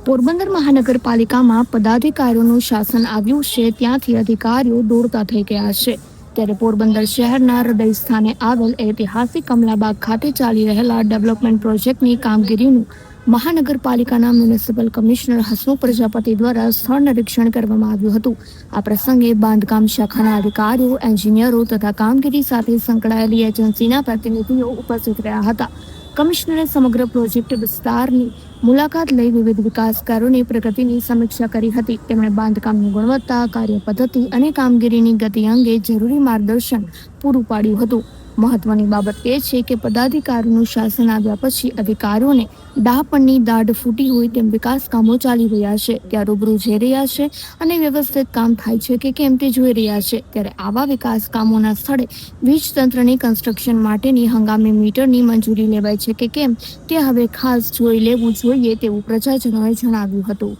પોરબંદર મહાનગરપાલિકામાં પદાધિકારીઓનું શાસન આવ્યું છે, ત્યાંથી અધિકારીઓ દોડતા થઈ ગયા છે. ત્યારે પોરબંદર શહેરના હૃદય સ્થાને આવેલ ઐતિહાસિક કમલાબાગ ખાતે ચાલી રહેલા ડેવલપમેન્ટ પ્રોજેક્ટની કામગીરીનું મહાનગરપાલિકાના મ્યુનિસિપલ કમિશનર હસમુખ પ્રજાપતિ દ્વારા સ્થળ નિરીક્ષણ કરવામાં આવ્યું હતું. આ પ્રસંગે બાંધકામ શાખાના અધિકારીઓ, એન્જિનિયરો તથા કામગીરી સાથે સંકળાયેલી એજન્સીના પ્રતિનિધિઓ ઉપસ્થિત રહ્યા હતા. કમિશનરે સમગ્ર પ્રોજેક્ટ વિસ્તારની મુલાકાત લઈ વિવિધ વિકાસ કાર્યોની પ્રગતિની સમીક્ષા કરી હતી. તેમણે બાંધકામની ગુણવત્તા, કાર્ય પદ્ધતિ અને કામગીરીની ગતિ અંગે જરૂરી માર્ગદર્શન પૂરું પાડ્યું હતું. મહત્વની બાબત એ છે કે પદાધિકારીઓનું શાસન આવ્યા પછી અધિકારીઓને ડહાપણની દાઢ ફૂટી હોય તેમ વિકાસ કામો ચાલી રહ્યા છે, ત્યાં રૂબરૂ જઈ રહ્યા છે અને વ્યવસ્થિત કામ થાય છે કે કેમ તે જોઈ રહ્યા છે. ત્યારે આવા વિકાસ કામોના સ્થળે વીજ તંત્રની કન્સ્ટ્રક્શન માટેની હંગામી મીટરની મંજૂરી લેવાય છે કે કેમ તે હવે ખાસ જોઈ લેવું જોઈએ તેવું પ્રજાજનોએ જણાવ્યું હતું.